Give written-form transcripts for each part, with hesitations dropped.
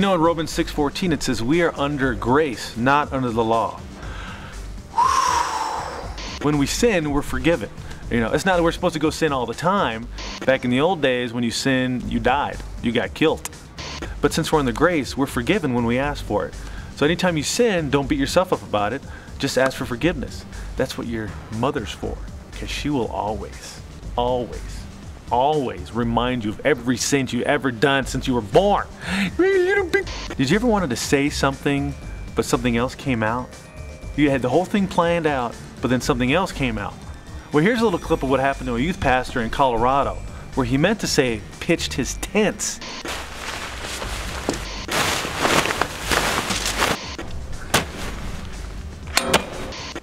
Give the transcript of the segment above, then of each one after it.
You know, in Romans 6:14 it says we are under grace, not under the law. When we sin, we're forgiven. You know, it's not that we're supposed to go sin all the time. Back in the old days, when you sin, you died. You got killed. But since we're in the grace, we're forgiven when we ask for it. So anytime you sin, don't beat yourself up about it. Just ask for forgiveness. That's what your mother's for, because she will always, always, always remind you of every sin you ever done since you were born. Did you ever wanted to say something, but something else came out? You had the whole thing planned out, but then something else came out. Well, here's a little clip of what happened to a youth pastor in Colorado, where he meant to say pitched his tents.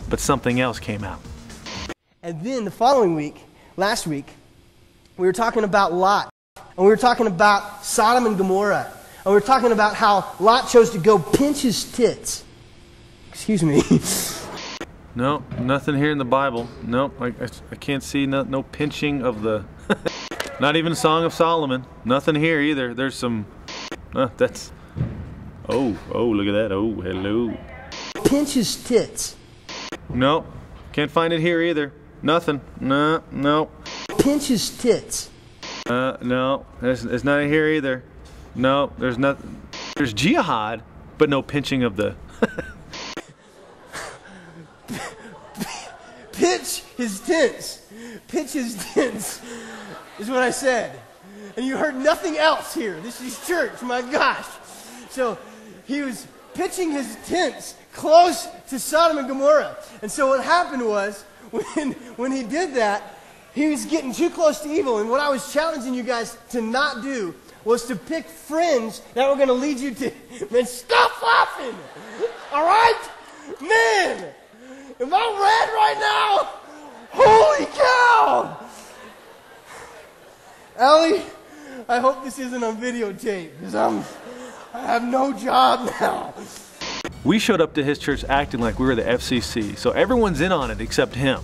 But something else came out. And then the following week, last week, we were talking about Lot. And we were talking about Sodom and Gomorrah. And we were talking about how Lot chose to go pinch his tits. Excuse me. No, nothing here in the Bible. No, I can't see no pinching of the... Not even Song of Solomon. Nothing here either. There's some... that's... Oh, look at that. Oh, hello. Pinch his tits. No, can't find it here either. Nothing. No. Pinch his tits. No, it's not here either. No, there's nothing. There's jihad, but no pinching of the... Pitch his tents. Pitch his tents is what I said. And you heard nothing else here. This is church, my gosh. So he was pitching his tents close to Sodom and Gomorrah. And so what happened was, when he did that, he was getting too close to evil. And what I was challenging you guys to not do was to pick friends that were going to lead you to... Man, stop laughing! All right? Man! Am I red right now? Holy cow! Allie, I hope this isn't on videotape, because I have no job now. We showed up to his church acting like we were the FCC, so everyone's in on it except him.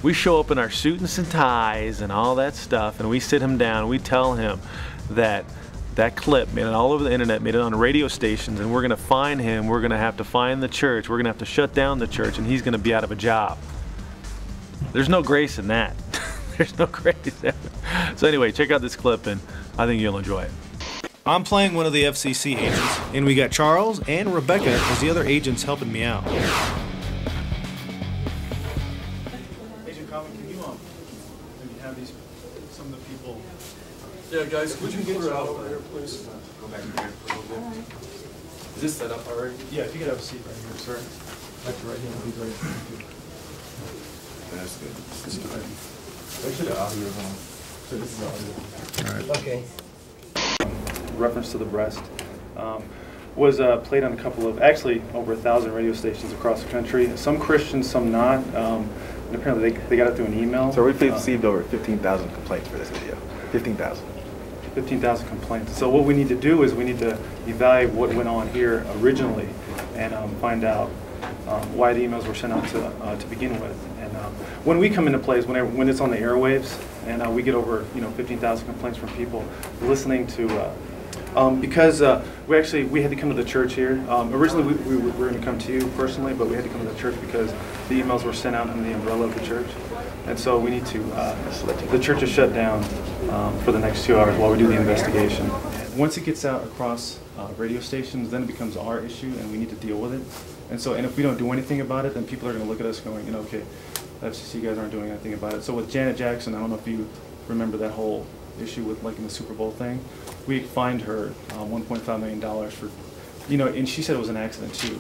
We show up in our suits and ties and all that stuff, and we sit him down and we tell him that that clip made it all over the internet, made it on radio stations, and we're going to fine him. We're going to have to fine the church. We're going to have to shut down the church, and he's going to be out of a job. There's no grace in that. There's no grace. So anyway, check out this clip, and I think you'll enjoy it. I'm playing one of the FCC agents, and we got Charles and Rebecca as the other agents helping me out. Agent Common, can you maybe have some of the people... Yeah, guys, would you get out over here, please? Go back here for a little bit. Is this set up already? Yeah, if you could have a seat right here, sir. Back to right here, please, right here. That's good. This is good. Actually, the audio is on. So this is audio. All right. Okay. Reference to the breast was played on a couple of, actually over 1,000 radio stations across the country. Some Christians, some not. And apparently they got it through an email. So we've received over 15,000 complaints for this video. 15,000. 15,000 complaints. So what we need to do is we need to evaluate what went on here originally and find out why the emails were sent out to begin with. And when we come into play is when it's on the airwaves, and we get over 15,000 complaints from people listening to. Because we had to come to the church here. Originally we were going to come to you personally, but we had to come to the church because the emails were sent out under the umbrella of the church. And so we need to, the church is shut down for the next 2 hours while we do the investigation. Once it gets out across radio stations, then it becomes our issue and we need to deal with it. And if we don't do anything about it, then people are going to look at us going, okay, the FCC guys aren't doing anything about it. So with Janet Jackson, I don't know if you remember that whole issue with in the Super Bowl thing. We fined her $1.5 million for, and she said it was an accident too.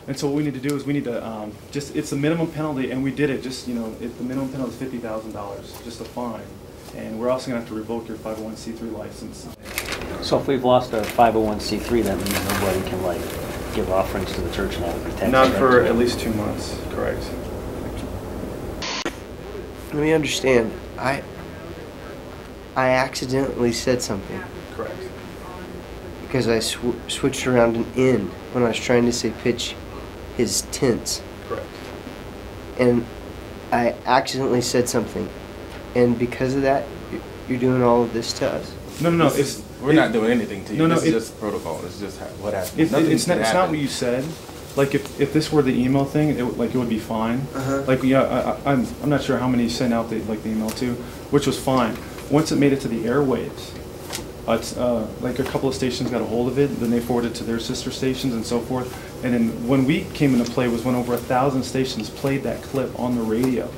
And so what we need to do is we need to it's a minimum penalty, and we did it. Just the minimum penalty is $50,000, just a fine. And we're also going to have to revoke your 501c3 license. So if we've lost our 501c3, that means nobody can give offerings to the church and have it be taxed. Not for at least 2 months, correct? Let me understand. I accidentally said something. Correct. Because I switched around an N when I was trying to say pitch his tents. Correct. And I accidentally said something. And because of that, you're doing all of this to us? No. We're not doing anything to you. No, no, This is just protocol. It's just what happened. It's not what you said. Like if this were the email thing, it would be fine. Like yeah, I'm not sure how many you sent out the email to, which was fine. Once it made it to the airwaves, it's like a couple of stations got a hold of it, then they forwarded it to their sister stations and so forth. And then when we came into play was when over 1,000 stations played that clip on the radio.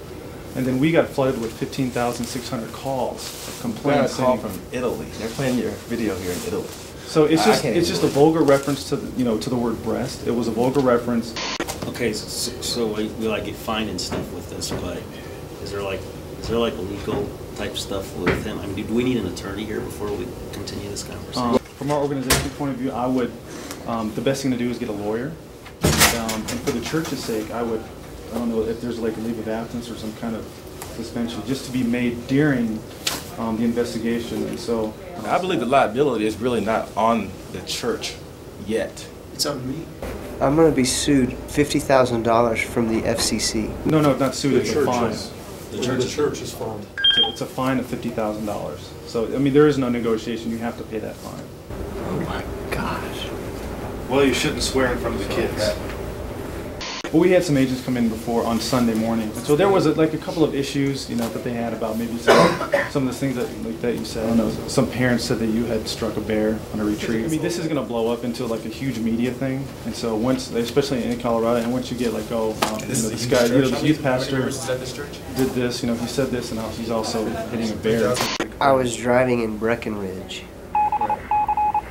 And then we got flooded with 15,600 calls of complaints. We got a call from Italy. They're playing your video here in Italy. So it's just a vulgar reference to to the word breast. It was a vulgar reference. Okay, so we like get fined and stuff with this, but is there like legal type stuff with him? I mean, do we need an attorney here before we continue this conversation? From our organization's point of view, I would the best thing to do is get a lawyer. And for the church's sake, I don't know if there's like a leave of absence or some kind of suspension, just to be made during the investigation. And so I believe the liability is really not on the church yet. It's on me. I'm going to be sued $50,000 from the FCC. No, not sued. It's a fine. The church is fined. It's a fine of $50,000. So I mean, there is no negotiation. You have to pay that fine. Oh my gosh. Well, you shouldn't swear in front of the kids. Well, we had some agents come in before on Sunday morning, and so there was like a couple of issues, that they had about maybe some of the things that you said. I don't know, some parents said that you had struck a bear on a retreat. I mean, this is going to blow up into like a huge media thing, and so once, especially in Colorado, and once you get like, this guy, this youth pastor did this, he said this, and he's also hitting a bear. I was driving in Breckenridge,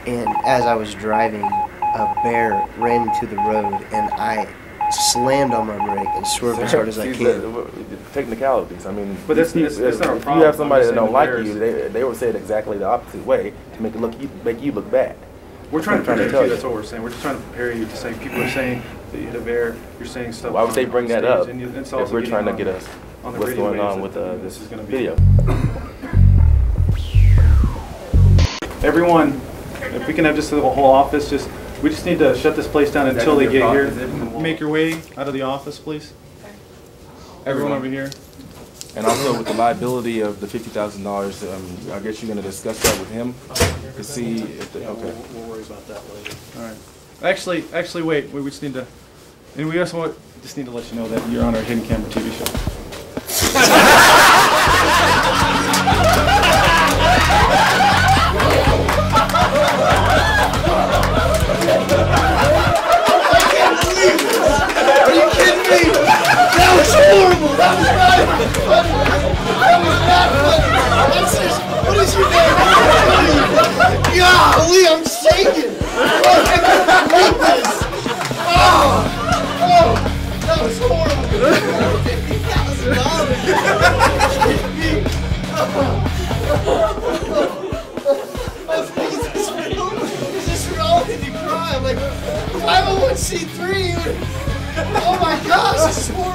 and as I was driving, a bear ran into the road, and I slammed on my brake and swerved as hard as I can. Technicalities. I mean, but that's not our problem. If you have somebody that don't like you, they would say it exactly the opposite way to make you look bad. We're trying to protect you. That's what we're saying. We're just trying to prepare you to say people are saying that you hit a bear. You're saying stuff. Why would they bring that up if we're trying to get us what's going on with this video? Everyone, if we can have just the whole office, we just need to shut this place down until they get here. Make your way out of the office, please. Everyone over here. And also with the liability of the $50,000, I guess you're going to discuss that with him to see if the, okay. We'll worry about that later. All right. Actually, wait. We just need to, and we also just need to let you know that you're on our hidden camera TV show. Are you kidding me? That was horrible. That was not even funny. That was not funny. That's just, what is your name? Golly, I'm shaking. Oh, I can't believe this. Oh, that was horrible. $50,000. Is this real? Did you cry? I'm like, 501c3. Oh my gosh, this is horrible.